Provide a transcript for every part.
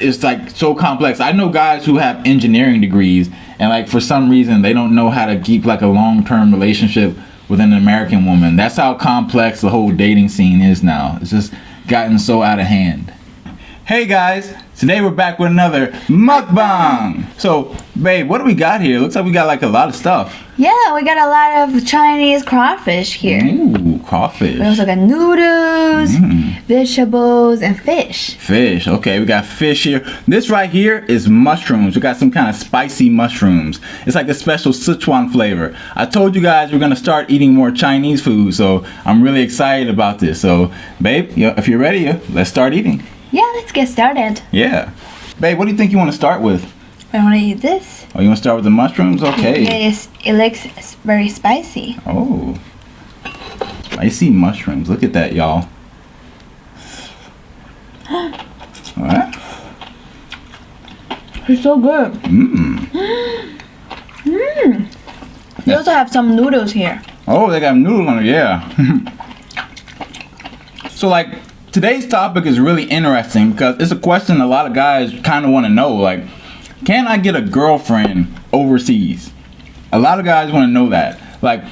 it's like so complex. I know guys who have engineering degrees and like for some reason they don't know how to keep like a long-term relationship with an American woman. That's how complex the whole dating scene is now. It's just gotten so out of hand. Hey guys, today we're back with another mukbang. So, babe, what do we got here? Looks like we got like a lot of stuff. Yeah, we got a lot of Chinese crawfish here. Ooh, crawfish. We also got noodles, vegetables, and fish. Fish, okay, we got fish here. This right here is mushrooms. We got some kind of spicy mushrooms. It's like a special Sichuan flavor. I told you guys we're gonna start eating more Chinese food, so I'm really excited about this. So, babe, if you're ready, let's start eating. Yeah, let's get started. Yeah. Babe, what do you think you want to start with? I want to eat this. Oh, you want to start with the mushrooms? Okay. It looks very spicy. Oh. Spicy mushrooms. Look at that, y'all. Alright. It's so good. They also have some noodles here. Oh, they got noodles on it, yeah. So, like, today's topic is really interesting because it's a question a lot of guys kind of want to know. Like, can I get a girlfriend overseas? A lot of guys want to know that. Like,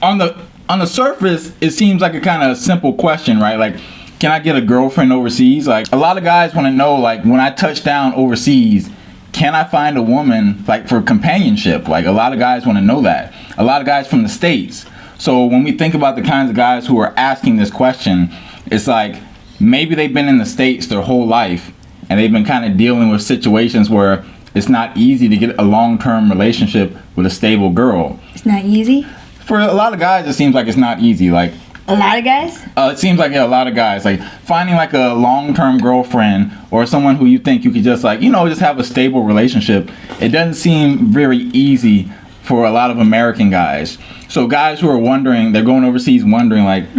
on the surface, it seems like a kind of simple question, right? Like, can I get a girlfriend overseas? Like, a lot of guys want to know, like, when I touch down overseas, can I find a woman, like, for companionship? Like, a lot of guys want to know that. A lot of guys from the States. So when we think about the kinds of guys who are asking this question, it's like, maybe they've been in the States their whole life and they've been kind of dealing with situations where it's not easy to get a long-term relationship with a stable girl. It's not easy? For a lot of guys, it seems like it's not easy. Like, a lot of guys? It seems like a lot of guys. Like, finding like a long-term girlfriend or someone who you think you could just like, just have a stable relationship, it doesn't seem very easy for a lot of American guys. So guys who are wondering, they're going overseas wondering like,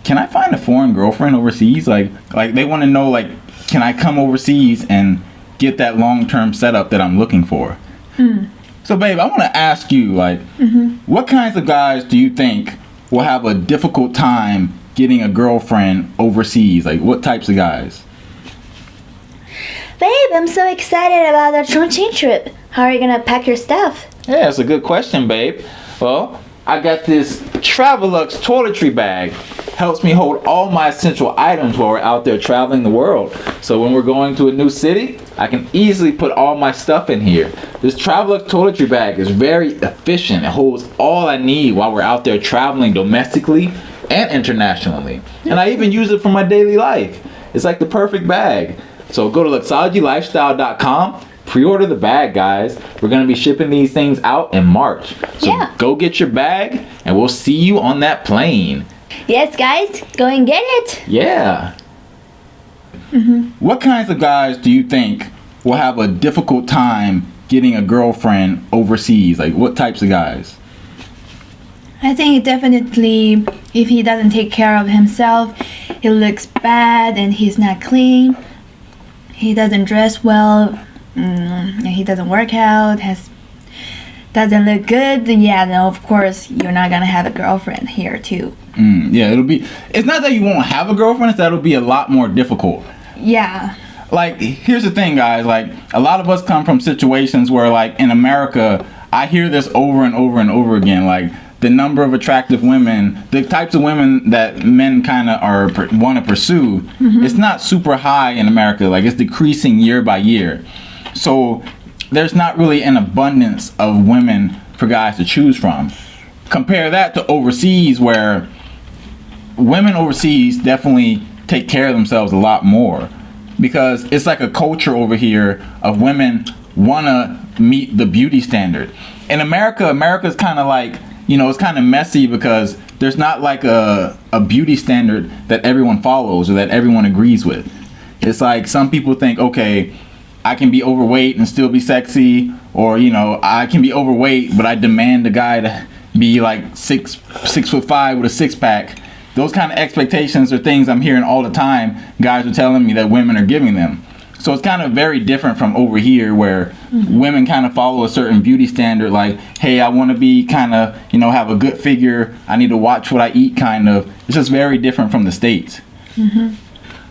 can I find a foreign girlfriend overseas? Like they want to know like, can I come overseas and get that long-term setup that I'm looking for? So babe, I want to ask you like, what kinds of guys do you think will have a difficult time getting a girlfriend overseas? Like what types of guys? Babe, I'm so excited about the Chongqing trip. How are you gonna pack your stuff? Yeah, that's a good question, babe. Well, I got this TravaLux toiletry bag. Helps me hold all my essential items while we're out there traveling the world. So when we're going to a new city, I can easily put all my stuff in here. This TravaLux toiletry bag is very efficient. It holds all I need while we're out there traveling domestically and internationally. And I even use it for my daily life. It's like the perfect bag. So go to luxologylifestyle.com. Pre-order the bag, guys. We're going to be shipping these things out in March. So go get your bag, and we'll see you on that plane. Yes, guys. Go and get it. Yeah. What kinds of guys do you think will have a difficult time getting a girlfriend overseas? Like, what types of guys? I think definitely if he doesn't take care of himself, he looks bad and he's not clean. He doesn't dress well. He doesn't work out, doesn't look good, yeah, no, of course you're not gonna have a girlfriend here too. Yeah, it's not that you won't have a girlfriend, it's that it'll be a lot more difficult. Yeah. Like, here's the thing, guys, like, a lot of us come from situations where, like, in America, I hear this over and over and over again, like, the number of attractive women, the types of women that men kind of want to pursue, it's not super high in America, like, it's decreasing year by year. So there's not really an abundance of women for guys to choose from. Compare that to overseas, where women overseas definitely take care of themselves a lot more, because it's like a culture over here of women want to meet the beauty standard. In America's kind of like, it's kind of messy because there's not like a beauty standard that everyone follows or that everyone agrees with. It's like some people think, okay, I can be overweight and still be sexy, or I can be overweight but I demand a guy to be like 6'5" with a six-pack. Those kind of expectations are things I'm hearing all the time. Guys are telling me that women are giving them. So it's kind of very different from over here, where women kind of follow a certain beauty standard, like, hey, I want to be kind of, have a good figure, I need to watch what I eat, kind of. It's just very different from the States.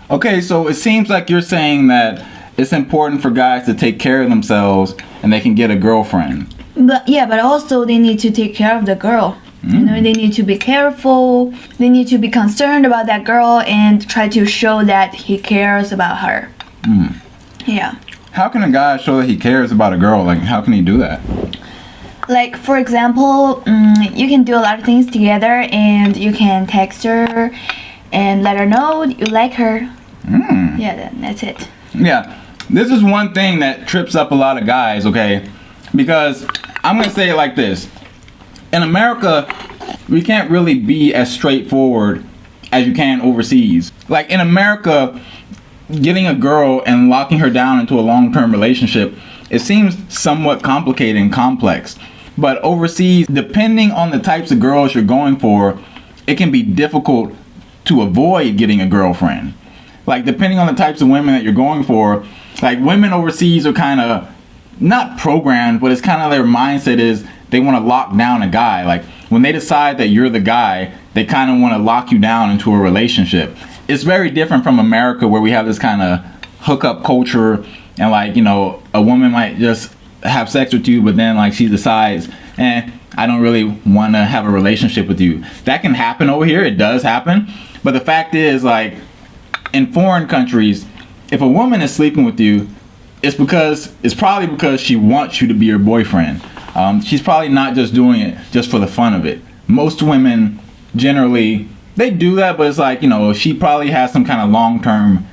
Okay, so it seems like you're saying that it's important for guys to take care of themselves and they can get a girlfriend. But also they need to take care of the girl. You know, they need to be careful. They need to be concerned about that girl and try to show that he cares about her. Yeah. How can a guy show that he cares about a girl? Like, how can he do that? Like, for example, you can do a lot of things together, and you can text her and let her know you like her. Yeah, that's it. Yeah, this is one thing that trips up a lot of guys, okay? Because I'm gonna say it like this. In America, we can't really be as straightforward as you can overseas. Like, in America, getting a girl and locking her down into a long-term relationship, it seems somewhat complicated and complex. But overseas, depending on the types of girls you're going for, it can be difficult to avoid getting a girlfriend. Like, depending on the types of women that you're going for, like, women overseas are kind of not programmed, but it's kind of their mindset is they want to lock down a guy. Like, when they decide that you're the guy, they kind of want to lock you down into a relationship. It's very different from America, where we have this kind of hookup culture, and, like, you know, a woman might just have sex with you, but then, like, she decides, I don't really want to have a relationship with you. That can happen over here. It does happen. But the fact is, like, in foreign countries, if a woman is sleeping with you, it's probably because she wants you to be her boyfriend. She's probably not just doing it just for the fun of it. Most women generally, they do that, but it's like, you know, she probably has some kind of long-term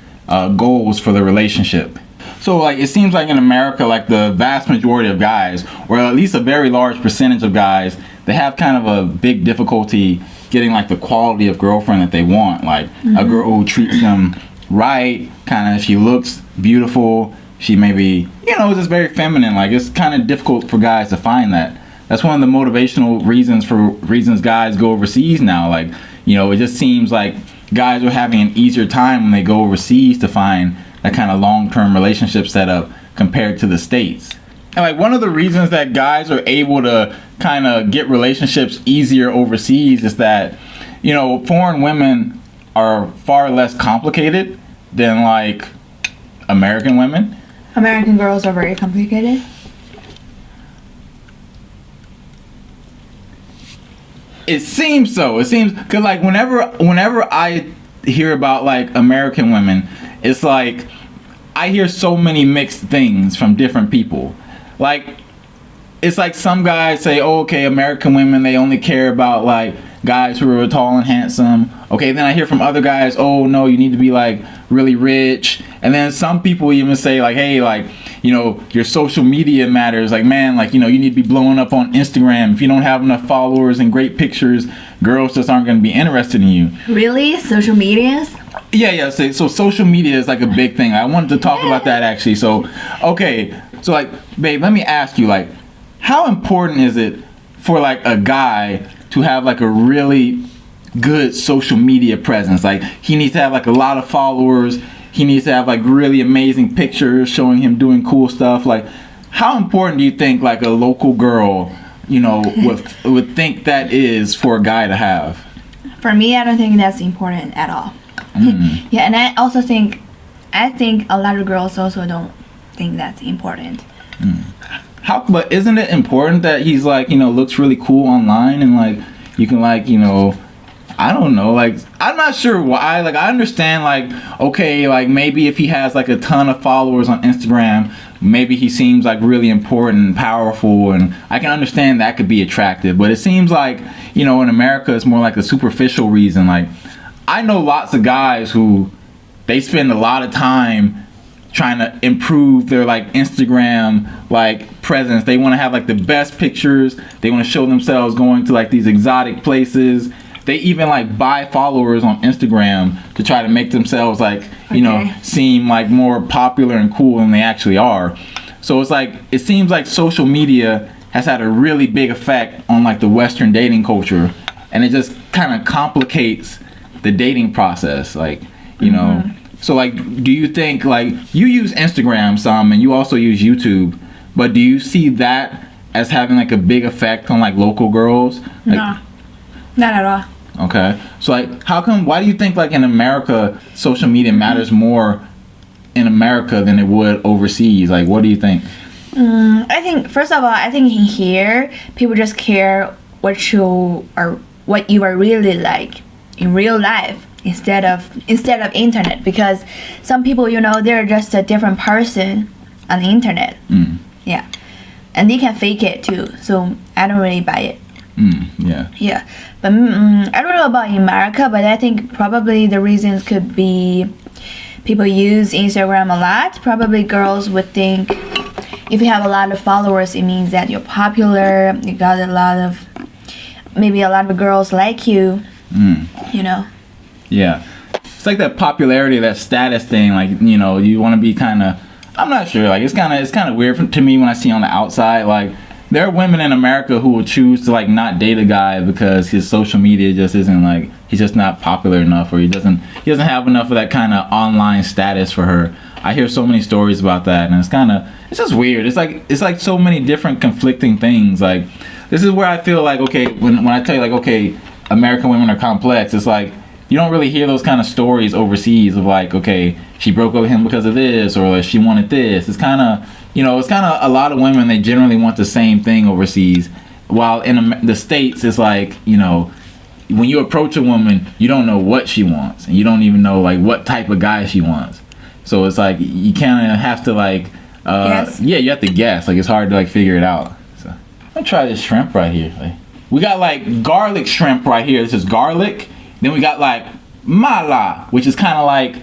goals for the relationship. So, like, it seems like in America, like, the vast majority of guys, or at least a very large percentage of guys, they have kind of a big difficulty getting, like, the quality of girlfriend that they want. Like, a girl who treats them right, kind of, she looks beautiful, she maybe, you know, just very feminine. Like, it's kind of difficult for guys to find that. That's one of the motivational reasons guys go overseas now. Like, you know, it just seems like guys are having an easier time when they go overseas to find that kind of long-term relationship setup compared to the States. And, like, one of the reasons that guys are able to kind of get relationships easier overseas is that, you know, foreign women are far less complicated than, like, American women. American girls are very complicated. It seems so. It seems, because, like, whenever I hear about, like, American women, it's like I hear so many mixed things from different people. Like, it's like some guys say, oh, okay, American women, they only care about, like, guys who are tall and handsome. Okay, then I hear from other guys, oh, no, you need to be, like, really rich. And then some people even say, like, hey, like, you know, your social media matters. Like, man, like, you know, you need to be blowing up on Instagram. If you don't have enough followers and great pictures, girls just aren't going to be interested in you. Really? Social medias? Yeah. So social media is, like, a big thing. I wanted to talk about that, actually. So, okay. So, like, babe, let me ask you, like, how important is it for, like, a guy to have, like, a really good social media presence? Like, he needs to have, like, a lot of followers. He needs to have, like, really amazing pictures showing him doing cool stuff. Like, how important do you think, like, a local girl, you know, would think that is for a guy to have? For me, I don't think that's important at all. Yeah, and I also think a lot of girls also don't think that's important. But isn't it important that he's, like, you know, looks really cool online, and, like, you can, like, you know, I don't know, like, I'm not sure why. Like, I understand, like, okay, like, maybe if he has, like, a ton of followers on Instagram, maybe he seems, like, really important and powerful, and I can understand that could be attractive. But it seems like, you know, in America, it's more like a superficial reason. Like, I know lots of guys who, they spend a lot of time trying to improve their, like, Instagram, like, presence. They want to have, like, the best pictures. They want to show themselves going to, like, these exotic places. They even, like, buy followers on Instagram to try to make themselves, like, you know, seem, like, more popular and cool than they actually are. So it's like, it seems like social media has had a really big effect on, like, the Western dating culture, and it just kind of complicates the dating process, like, you know. So, like, do you think, like, you use Instagram some and you also use YouTube, but do you see that as having, like, a big effect on, like, local girls? Like, No, not at all. Okay. So, like, why do you think, like, in America, social media matters more in America than it would overseas. Like, what do you think? I think first of all, I think in here people just care what you are really like in real life instead of internet, because some people, you know, they're just a different person on the internet. Yeah, and they can fake it too, so I don't really buy it. Yeah, but I don't know about America, but I think probably the reasons could be people use Instagram a lot. Probably girls would think if you have a lot of followers, it means that you're popular, you got maybe a lot of girls like you, you know. Yeah, it's like that popularity, that status thing. Like, you know, you want to be kind of. I'm not sure. Like, it's kind of weird to me when I see on the outside. Like, there are women in America who will choose to like not date a guy because his social media just isn't like, he's just not popular enough, or he doesn't have enough of that kind of online status for her. I hear so many stories about that, and it's just weird. It's like so many different conflicting things. Like, this is where I feel like, okay, when I tell you like, okay, American women are complex, it's like you don't really hear those kind of stories overseas of like, okay, she broke up with him because of this, or like she wanted this. It's kind of, you know, a lot of women, they generally want the same thing overseas, while in the States it's like, you know, when you approach a woman, you don't know what she wants, and you don't even know like what type of guy she wants. So it's like you kind of have to like, guess? Yeah, you have to guess. Like, it's hard to like figure it out. So I'm gonna try this shrimp right here. Like, we got like garlic shrimp right here. This is garlic. Then we got like mala, which is kind of like,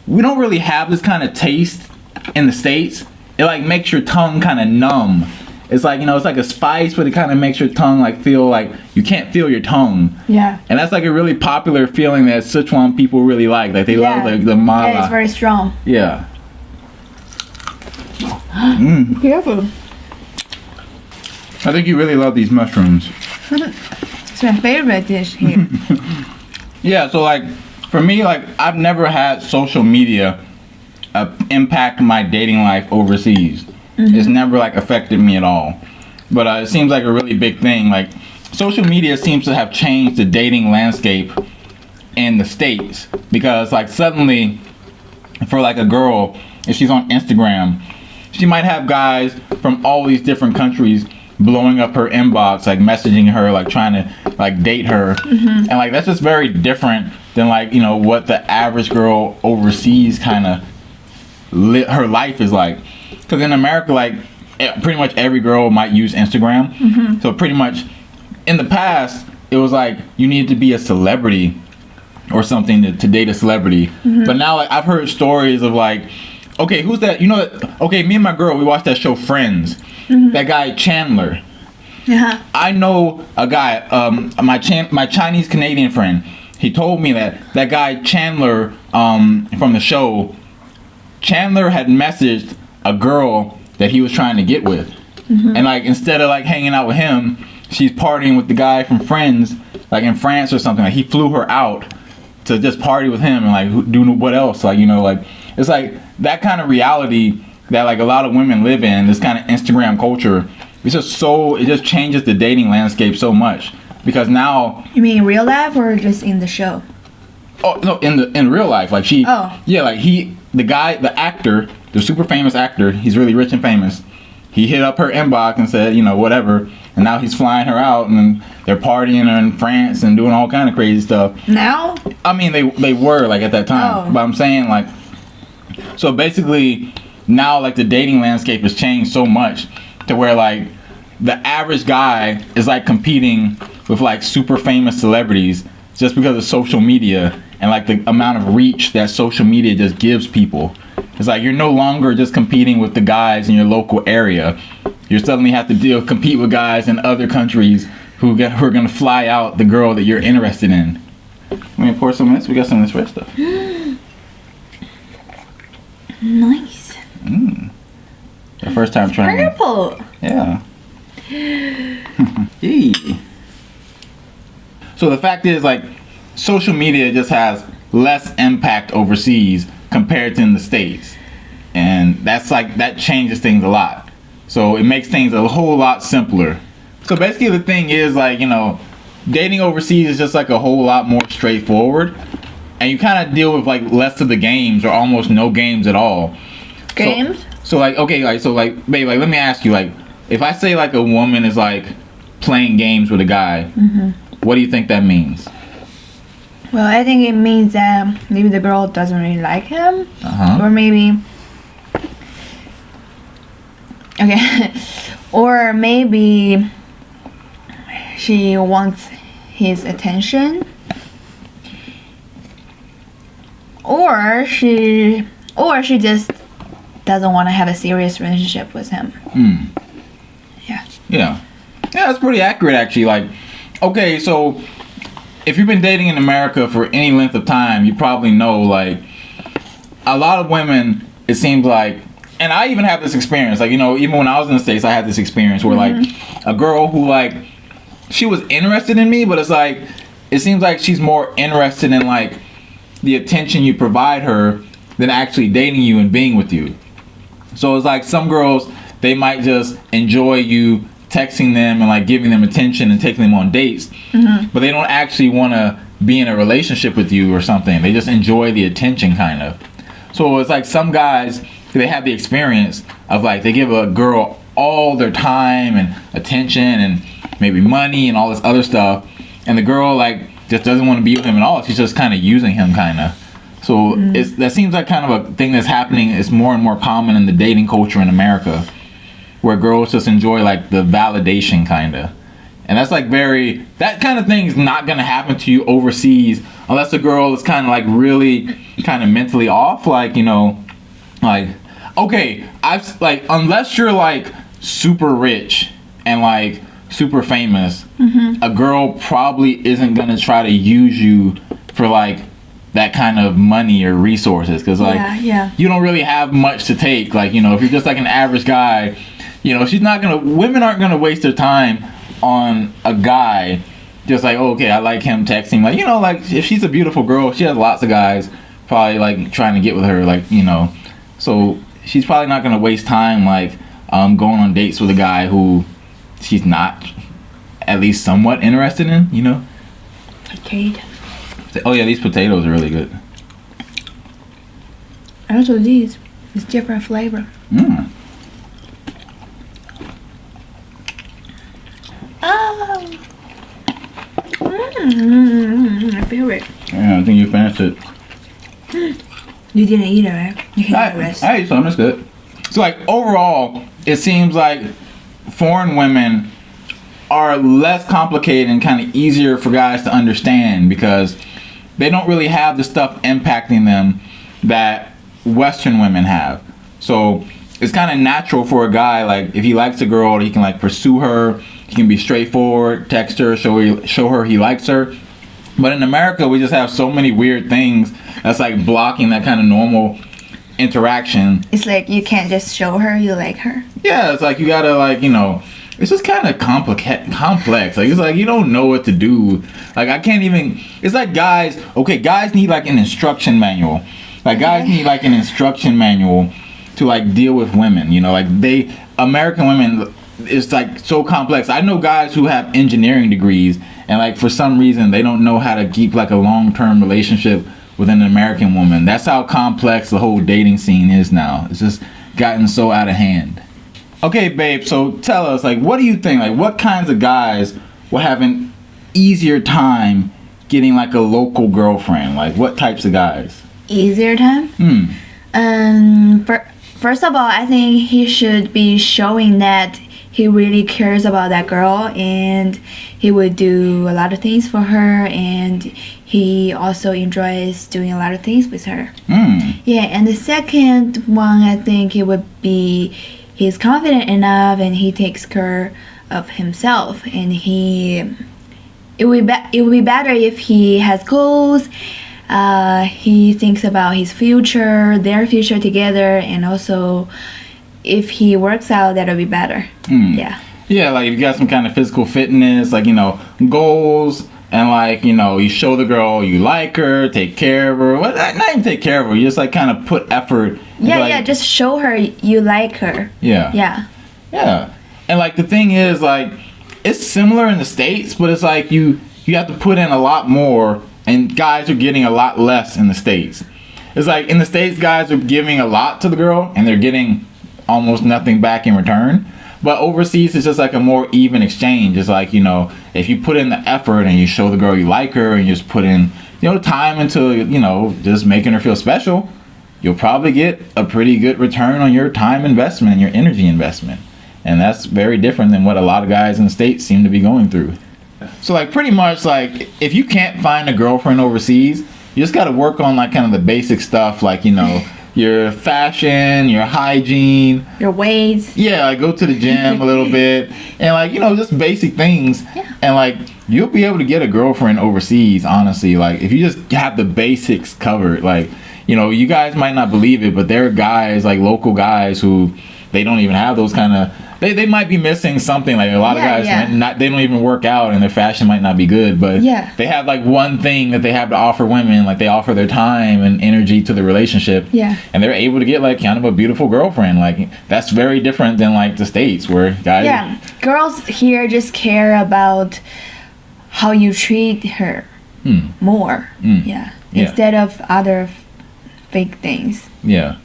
we don't really have this kind of taste in the States. It like makes your tongue kind of numb. It's like, you know, it's like a spice, but it kind of makes your tongue like feel like you can't feel your tongue. Yeah. And that's like a really popular feeling that Sichuan people really like. Like, they love like the mala. Yeah, it's very strong. Yeah. Careful. I think you really love these mushrooms. It's my favorite dish here. Yeah, so like for me, like I've never had social media impact my dating life overseas. It's never like affected me at all. But it seems like a really big thing. Like, social media seems to have changed the dating landscape in the States, because like suddenly for like a girl, if she's on Instagram, she might have guys from all these different countries blowing up her inbox, like messaging her, like trying to like date her. And like that's just very different than like, you know, what the average girl overseas kind of her life is like. Because in America, like pretty much every girl might use Instagram. So pretty much in the past, it was like you needed to be a celebrity or something to date a celebrity. But now, like, I've heard stories of like, okay, who's that? You know, okay, me and my girl, we watched that show Friends. That guy Chandler. I know a guy, my Chinese Canadian friend. He told me that guy Chandler from the show, Chandler had messaged a girl that he was trying to get with, and like instead of like hanging out with him, she's partying with the guy from Friends, like in France or something. Like, he flew her out to just party with him and like do what else, like, you know, like it's like that kind of reality that like a lot of women live in, this kind of Instagram culture. It just changes the dating landscape so much, because now. You mean in real life or just in the show? Oh no, in real life, like she. Oh. Yeah, like the actor, the super famous actor, he's really rich and famous. He hit up her inbox and said, you know, whatever, and now he's flying her out, and they're partying in France and doing all kind of crazy stuff. Now? I mean, they were like at that time, but I'm saying like, so basically now like the dating landscape has changed so much to where like the average guy is like competing with like super famous celebrities just because of social media and like the amount of reach that social media just gives people. It's like you're no longer just competing with the guys in your local area. You suddenly have to compete with guys in other countries who are gonna fly out the girl that you're interested in. Let me pour some of this. We got some of this red stuff. Nice. The first time trying. Purple. Yeah. Yee. So the fact is, like, social media just has less impact overseas compared to in the States, and that's like, that changes things a lot. So it makes things a whole lot simpler. So basically the thing is, like, you know, dating overseas is just like a whole lot more straightforward. and you kind of deal with like less of the games or almost no games at all. Games? So like, okay, like, so like, babe, like, let me ask you, like, if I say like a woman is like playing games with a guy, what do you think that means? Well, I think it means that maybe the girl doesn't really like him, or maybe, okay, or maybe she wants his attention, or she just doesn't want to have a serious relationship with him. Yeah, that's pretty accurate actually. Like, okay, so if you've been dating in America for any length of time, you probably know like a lot of women, it seems like, and I even have this experience, like, you know, even when I was in the States, I had this experience where like a girl who like, she was interested in me, but it's like, it seems like she's more interested in like the attention you provide her than actually dating you and being with you. So it's like some girls, they might just enjoy you texting them and like giving them attention and taking them on dates, but they don't actually want to be in a relationship with you or something. They just enjoy the attention kind of. So it's like some guys, they have the experience of like they give a girl all their time and attention and maybe money and all this other stuff, and the girl like just doesn't want to be with him at all. She's just kind of using him kind of. So that seems like kind of a thing that's happening. It's more and more common in the dating culture in America, where girls just enjoy like the validation kind of. And that's like that kind of thing is not going to happen to you overseas unless the girl is kind of like really kind of mentally off. Like, you know, like, okay, unless you're like super rich and like super famous, a girl probably isn't going to try to use you for like that kind of money or resources. Cause like, you don't really have much to take. Like, you know, if you're just like an average guy, you know, women aren't gonna waste their time on a guy just like, oh, okay, I like him texting. Like, you know, like if she's a beautiful girl, she has lots of guys probably like trying to get with her, like, you know. So she's probably not gonna waste time like going on dates with a guy who she's not at least somewhat interested in, you know. Potato. Oh yeah, these potatoes are really good. Also these, it's different flavor. My favorite. Yeah, I think you finished it. You didn't eat it, right? You can eat the rest. I ate some, it's good. So like overall, it seems like foreign women are less complicated and kind of easier for guys to understand because they don't really have the stuff impacting them that Western women have. So it's kind of natural for a guy, like if he likes a girl, he can like pursue her, he can be straightforward, text her, show her he likes her. But in America, we just have so many weird things that's like blocking that kind of normal interaction. It's like you can't just show her you like her. Yeah, it's like you gotta like, you know, it's just kind of complex. Like it's like you don't know what to do. Like I can't even. It's like guys need like an instruction manual. Like guys need like an instruction manual to like deal with women. You know, like American women, it's like so complex. I know guys who have engineering degrees and like for some reason they don't know how to keep like a long-term relationship with an American woman. That's how complex the whole dating scene is now. It's just gotten so out of hand. Okay, babe, so tell us, like, what do you think? Like, what kinds of guys will have an easier time getting, like, a local girlfriend? Like, what types of guys? Easier time? First of all, I think he should be showing that he really cares about that girl and he would do a lot of things for her and he also enjoys doing a lot of things with her. Yeah, and the second one, I think it would be he's confident enough and he takes care of himself and it would be better if he has goals, he thinks about his future, their future together, and also if he works out, that'll be better. Yeah, like if you got some kind of physical fitness, like, you know, goals, and like, you know, you show the girl you like her, take care of her, not even take care of her, you just like kind of put effort. Yeah, just show her you like her. Yeah. And like the thing is, like, it's similar in the States, but it's like you have to put in a lot more and guys are getting a lot less in the States. It's like in the States, guys are giving a lot to the girl and they're getting almost nothing back in return. But overseas, it's just like a more even exchange. It's like, you know, if you put in the effort and you show the girl you like her and you just put in, you know, time into, you know, just making her feel special, you'll probably get a pretty good return on your time investment and your energy investment. And that's very different than what a lot of guys in the States seem to be going through. So like pretty much like if you can't find a girlfriend overseas, you just got to work on like kind of the basic stuff, like, you know, your fashion, your hygiene, your ways. Yeah, like go to the gym a little bit and like, you know, just basic things. Yeah. And like you'll be able to get a girlfriend overseas, honestly. Like if you just have the basics covered, like, you know, you guys might not believe it, but there are guys, like local guys who they don't even have those kind of, they might be missing something. Like a lot of guys, they don't even work out and their fashion might not be good, but they have like one thing that they have to offer women. Like they offer their time and energy to the relationship. Yeah. And they're able to get like kind of a beautiful girlfriend. Like that's very different than like the States where guys. Yeah. Girls here just care about how you treat her more. Yeah. Instead of other fake things. Yeah.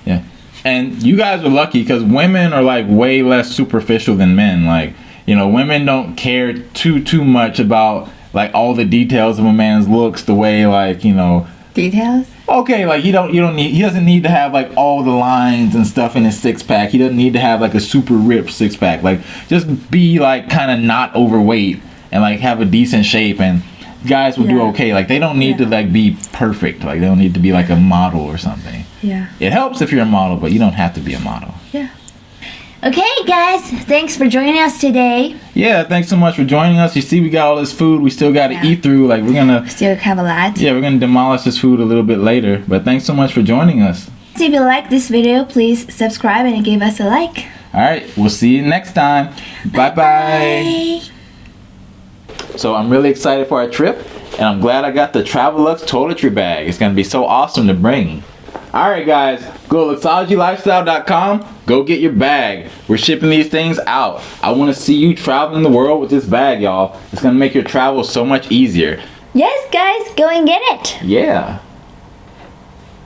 Yeah. And you guys are lucky because women are like way less superficial than men. Like, you know, women don't care too much about like all the details of a man's looks the way like, you know. Details? Okay, like he doesn't need to have like all the lines and stuff in his six pack. He doesn't need to have like a super ripped six pack. Like just be like kind of not overweight and like have a decent shape, and guys will do okay. Like they don't need to like be perfect. Like they don't need to be like a model or something. Yeah. It helps if you're a model, but you don't have to be a model. Yeah. Okay, guys. Thanks for joining us today. Yeah, thanks so much for joining us. You see, we got all this food we still got to eat through. Like we're gonna still have a lot. Yeah, we're gonna demolish this food a little bit later. But thanks so much for joining us. So if you like this video, please subscribe and give us a like. All right, we'll see you next time. Bye-bye. So I'm really excited for our trip, and I'm glad I got the TravaLux toiletry bag. It's gonna be so awesome to bring. Alright guys, go to luxologylifestyle.com, go get your bag. We're shipping these things out. I want to see you traveling the world with this bag, y'all. It's gonna make your travel so much easier. Yes guys, go and get it. Yeah.